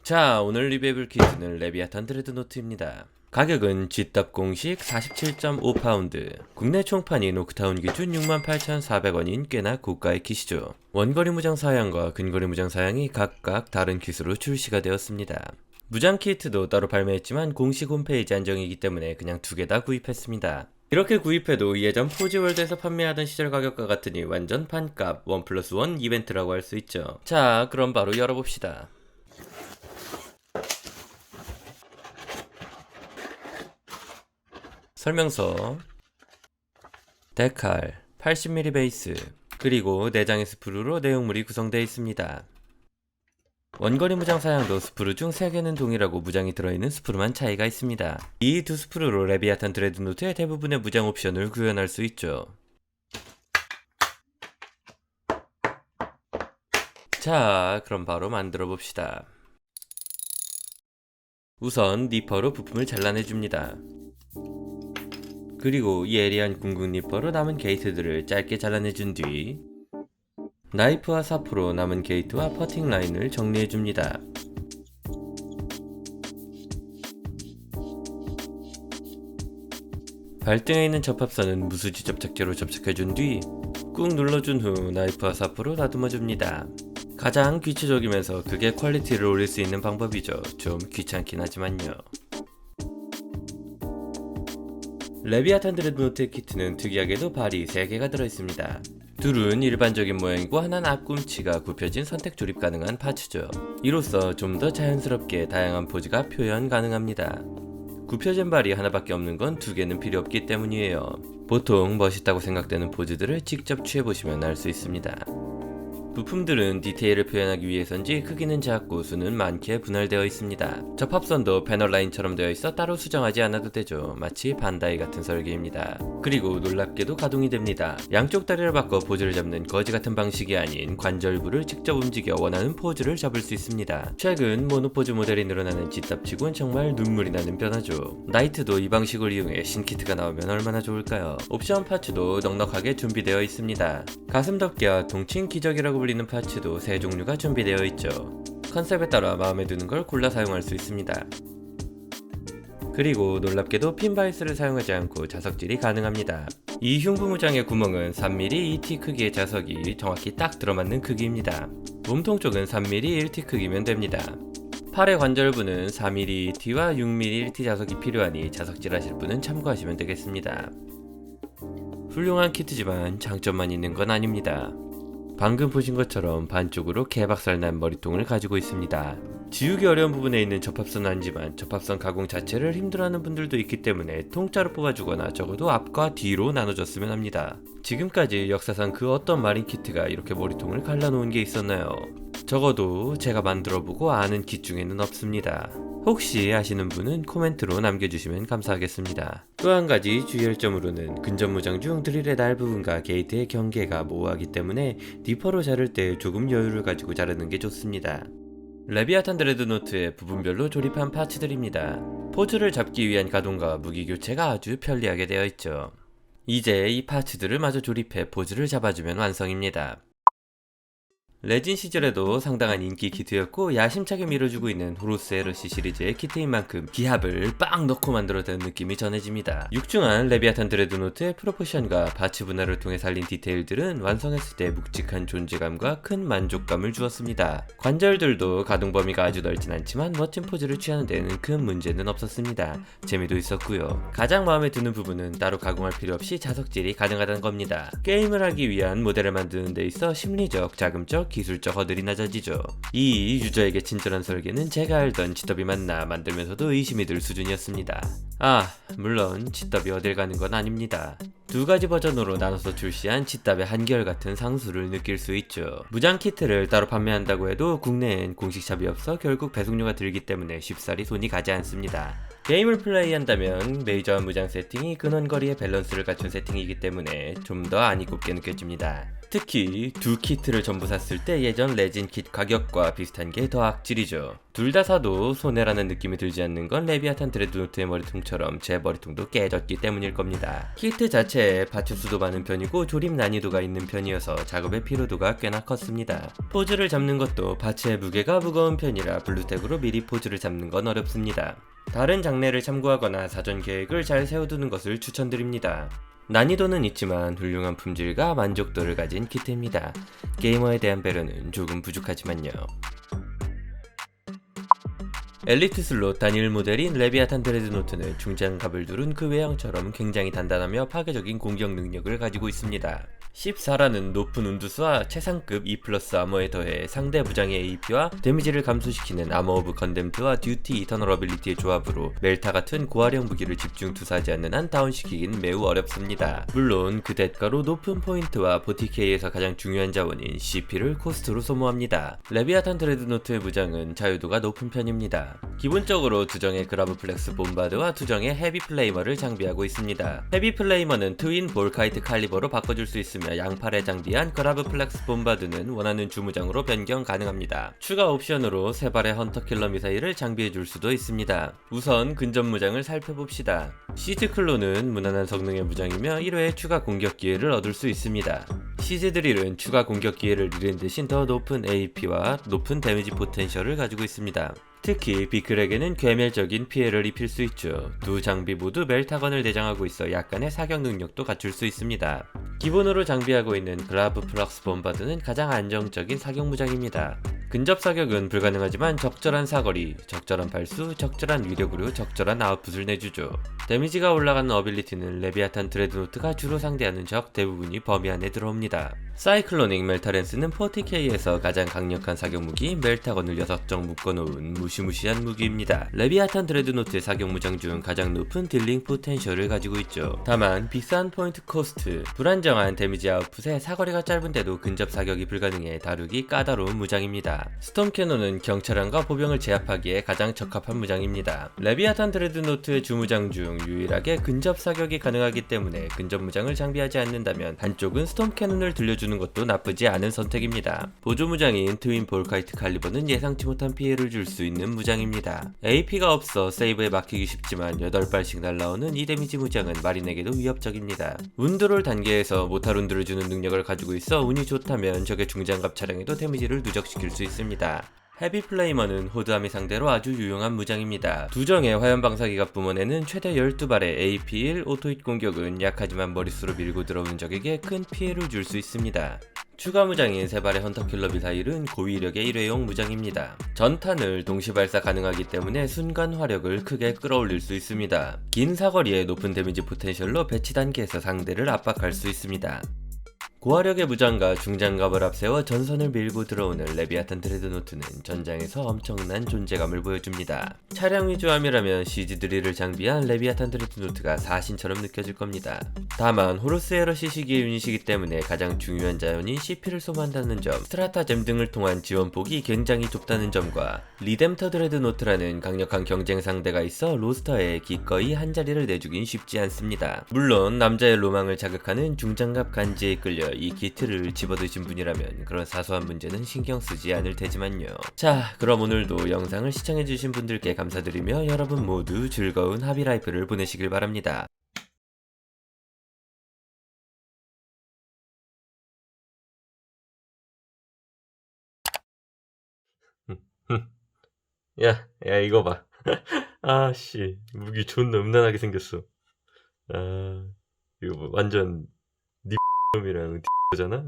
자, 오늘 리뷰해볼 키트는 레비아탄 드레드노트입니다. 가격은 G답 공식 47.5파운드, 국내 총판이 노크타운 기준 68,400원인 꽤나 고가의 킷이죠. 원거리 무장 사양과 근거리 무장 사양이 각각 다른 킷으로 출시가 되었습니다. 무장 키트도 따로 발매했지만 공식 홈페이지 한정이기 때문에 그냥 두 개 다 구입했습니다. 이렇게 구입해도 예전 포지월드에서 판매하던 시절 가격과 같으니 완전 반값 1+1 이벤트라고 할 수 있죠. 자, 그럼 바로 열어봅시다. 설명서, 데칼, 80mm 베이스, 그리고 4장의 스프루로 내용물이 구성되어 있습니다. 원거리 무장 사양도 스프루 중 3개는 동일하고 무장이 들어있는 스프루만 차이가 있습니다. 이 두 스프루로 레비아탄 드레드노트의 대부분의 무장 옵션을 구현할 수 있죠. 자, 그럼 바로 만들어 봅시다. 우선 니퍼로 부품을 잘라내줍니다. 그리고 예리한 궁극 니퍼로 남은 게이트들을 짧게 잘라내준 뒤 나이프와 사포로 남은 게이트와 퍼팅 라인을 정리해줍니다. 발등에 있는 접합선은 무수지 접착제로 접착해준 뒤 꾹 눌러준 후 나이프와 사포로 다듬어줍니다. 가장 귀체적이면서 그게 퀄리티를 올릴 수 있는 방법이죠. 좀 귀찮긴 하지만요. 레비아탄 드레드노트 키트는 특이하게도 발이 3개가 들어있습니다. 둘은 일반적인 모양이고 하나는 앞꿈치가 굽혀진 선택 조립 가능한 파츠죠. 이로써 좀 더 자연스럽게 다양한 포즈가 표현 가능합니다. 굽혀진 발이 하나밖에 없는 건 2개는 필요 없기 때문이에요. 보통 멋있다고 생각되는 포즈들을 직접 취해보시면 알 수 있습니다. 부품들은 디테일을 표현하기 위해서인지 크기는 작고 수는 많게 분할되어 있습니다. 접합선도 패널 라인처럼 되어 있어 따로 수정하지 않아도 되죠. 마치 반다이 같은 설계입니다. 그리고 놀랍게도 가동이 됩니다. 양쪽 다리를 바꿔 포즈를 잡는 거지 같은 방식이 아닌 관절부를 직접 움직여 원하는 포즈를 잡을 수 있습니다. 최근 모노포즈 모델이 늘어나는 G답치곤 정말 눈물이 나는 변화죠. 나이트도 이 방식을 이용해 신키트가 나오면 얼마나 좋을까요? 옵션 파츠도 넉넉하게 준비되어 있습니다. 가슴 덮개와 동칭 기적이라고 불리는 파츠도 3종류가 준비되어 있죠. 컨셉에 따라 마음에 드는 걸 골라 사용할 수 있습니다. 그리고 놀랍게도 핀 바이스를 사용하지 않고 자석질이 가능합니다. 이 흉부 무장의 구멍은 3mm 2T 크기의 자석이 정확히 딱 들어맞는 크기입니다. 몸통 쪽은 3mm 1T 크기면 됩니다. 팔의 관절부는 4mm 2T와 6mm 1T 자석이 필요하니 자석질 하실 분은 참고하시면 되겠습니다. 훌륭한 키트지만 장점만 있는 건 아닙니다. 방금 보신 것처럼 반쪽으로 개박살난 머리통을 가지고 있습니다. 지우기 어려운 부분에 있는 접합선은 아니지만 접합선 가공 자체를 힘들어하는 분들도 있기 때문에 통짜로 뽑아주거나 적어도 앞과 뒤로 나눠줬으면 합니다. 지금까지 역사상 그 어떤 마린 키트가 이렇게 머리통을 갈라놓은 게 있었나요? 적어도 제가 만들어보고 아는 킷 중에는 없습니다. 혹시 아시는 분은 코멘트로 남겨주시면 감사하겠습니다. 또 한 가지 주의할 점으로는 근접 무장 중 드릴의 날 부분과 게이트의 경계가 모호하기 때문에 니퍼로 자를 때 조금 여유를 가지고 자르는 게 좋습니다. 레비아탄 드레드노트의 부분별로 조립한 파츠들입니다. 포즈를 잡기 위한 가동과 무기 교체가 아주 편리하게 되어 있죠. 이제 이 파츠들을 마저 조립해 포즈를 잡아주면 완성입니다. 레진 시절에도 상당한 인기 키트였고 야심차게 밀어주고 있는 호루스 에러시 시리즈의 키트인 만큼 기합을 빵 넣고 만들어낸 느낌이 전해집니다. 육중한 레비아탄 드레드노트의 프로포션과 파츠 분할을 통해 살린 디테일들은 완성했을 때 묵직한 존재감과 큰 만족감을 주었습니다. 관절들도 가동 범위가 아주 넓진 않지만 멋진 포즈를 취하는 데는 큰 문제는 없었습니다. 재미도 있었고요. 가장 마음에 드는 부분은 따로 가공할 필요 없이 자석질이 가능하다는 겁니다. 게임을 하기 위한 모델을 만드는 데 있어 심리적, 자금적, 기술적 허들이 낮아지죠. 이 유저에게 친절한 설계는 제가 알던 G더비 맞나 만들면서도 의심이 들 수준이었습니다. 물론 G더비 어딜 가는 건 아닙니다. 2가지 버전으로 나눠서 출시한 G더비의 한결같은 상수를 느낄 수 있죠. 무장 키트를 따로 판매한다고 해도 국내엔 공식 샵이 없어 결국 배송료가 들기 때문에 쉽사리 손이 가지 않습니다. 게임을 플레이한다면 메이저한 무장 세팅이 근원거리의 밸런스를 갖춘 세팅이기 때문에 좀 더 안 이롭게 느껴집니다. 특히 두 키트를 전부 샀을 때 예전 레진 킷 가격과 비슷한 게 더 악질이죠. 둘 다 사도 손해라는 느낌이 들지 않는 건 레비아탄 드레드노트의 머리통처럼 제 머리통도 깨졌기 때문일 겁니다. 키트 자체에 받침수도 많은 편이고 조립 난이도가 있는 편이어서 작업의 피로도가 꽤나 컸습니다. 포즈를 잡는 것도 받침의 무게가 무거운 편이라 블루텍으로 미리 포즈를 잡는 건 어렵습니다. 다른 장르를 참고하거나 사전 계획을 잘 세워두는 것을 추천드립니다. 난이도는 있지만 훌륭한 품질과 만족도를 가진 키트입니다. 게이머에 대한 배려는 조금 부족하지만요. 엘리트 슬롯 단일 모델인 레비아탄 드레드노트는 중장갑을 두른 그 외형처럼 굉장히 단단하며 파괴적인 공격 능력을 가지고 있습니다. 14라는 높은 운두수와 최상급 E+ 아머에 더해 상대 무장의 AP와 데미지를 감소시키는 아머 오브 컨뎀트와 듀티 이터널 어빌리티의 조합으로 멜타 같은 고화력 무기를 집중 투사하지 않는 한 다운시키긴 매우 어렵습니다. 물론 그 대가로 높은 포인트와 보티케이에서 가장 중요한 자원인 CP를 코스트로 소모합니다. 레비아탄 드레드노트의 무장은 자유도가 높은 편입니다. 기본적으로 두정의 그라브플렉스 봄바드와 두정의 헤비 플레이머를 장비하고 있습니다. 헤비 플레이머는 트윈 볼카이트 칼리버로 바꿔줄 수 있으며 양팔에 장비한 그라브플렉스 봄바드는 원하는 주무장으로 변경 가능합니다. 추가 옵션으로 3발의 헌터킬러 미사일을 장비해줄 수도 있습니다. 우선 근접 무장을 살펴봅시다. 시즈클로는 무난한 성능의 무장이며 1회에 추가 공격 기회를 얻을 수 있습니다. 시즈드릴은 추가 공격 기회를 잃은 대신 더 높은 AP와 높은 데미지 포텐셜을 가지고 있습니다. 특히 비클에게는 괴멸적인 피해를 입힐 수 있죠. 두 장비 모두 멜타건을 내장하고 있어 약간의 사격 능력도 갖출 수 있습니다. 기본으로 장비하고 있는 그라브플럭스 봄바드는 가장 안정적인 사격 무장입니다. 근접 사격은 불가능하지만 적절한 사거리, 적절한 발수, 적절한 위력으로 적절한 아웃풋을 내주죠. 데미지가 올라가는 어빌리티는 레비아탄 드레드노트가 주로 상대하는 적 대부분이 범위 안에 들어옵니다. 사이클로닉 멜타렌스는 40K에서 가장 강력한 사격 무기 멜타건을 6정 묶어놓은 무시무시한 무기입니다. 레비아탄 드레드노트의 사격 무장 중 가장 높은 딜링 포텐셜을 가지고 있죠. 다만 비싼 포인트 코스트, 불안정한 데미지 아웃풋에 사거리가 짧은데도 근접 사격이 불가능해 다루기 까다로운 무장입니다. 스톰 캐논은 경찰관과 보병을 제압하기에 가장 적합한 무장입니다. 레비아탄 드레드노트의 주무장 중 유일하게 근접 사격이 가능하기 때문에 근접 무장을 장비하지 않는다면 한쪽은 스톰 캐논을 들려주는 것도 나쁘지 않은 선택입니다. 보조 무장인 트윈 볼카이트 칼리버는 예상치 못한 피해를 줄 수 있는 무장입니다. AP가 없어 세이브에 막히기 쉽지만 8발씩 날라오는 이 데미지 무장은 마린에게도 위협적입니다. 운드롤 단계에서 모탈 운드를 주는 능력을 가지고 있어 운이 좋다면 적의 중장갑 차량에도 데미지를 누적시킬 수 있습니다. 헤비 플레이머는 호드함이 상대로 아주 유용한 무장입니다. 두정의 화염 방사기가 뿜어내는 최대 12발의 AP1 오토힛 공격은 약하지만 머릿수로 밀고 들어오는 적에게 큰 피해를 줄 수 있습니다. 추가 무장인 3발의 헌터킬러 미사일은 고위력의 일회용 무장입니다. 전탄을 동시 발사 가능하기 때문에 순간 화력을 크게 끌어올릴 수 있습니다. 긴 사거리에 높은 데미지 포텐셜로 배치 단계에서 상대를 압박할 수 있습니다. 고화력의 무장과 중장갑을 앞세워 전선을 밀고 들어오는 레비아탄 드레드노트는 전장에서 엄청난 존재감을 보여줍니다. 차량 위주함이라면 시즈 드릴을 장비한 레비아탄 드레드노트가 사신처럼 느껴질 겁니다. 다만 호루스 에러 시시기의 유닛이기 때문에 가장 중요한 자원인 CP를 소모한다는 점, 스트라타잼 등을 통한 지원폭이 굉장히 좁다는 점과 리뎀터 드레드노트라는 강력한 경쟁 상대가 있어 로스터에 기꺼이 한 자리를 내주긴 쉽지 않습니다. 물론 남자의 로망을 자극하는 중장갑 간지에 이끌려 이 키트를 집어드신 분이라면 그런 사소한 문제는 신경 쓰지 않을 테지만요. 자, 그럼 오늘도 영상을 시청해주신 분들께 감사드리며 여러분 모두 즐거운 하비라이프를 보내시길 바랍니다. 야, 이거 봐. 아씨, 무기 존나 음란하게 생겼어. 아, 이거 뭐 완전 니 놈이랑 잖아.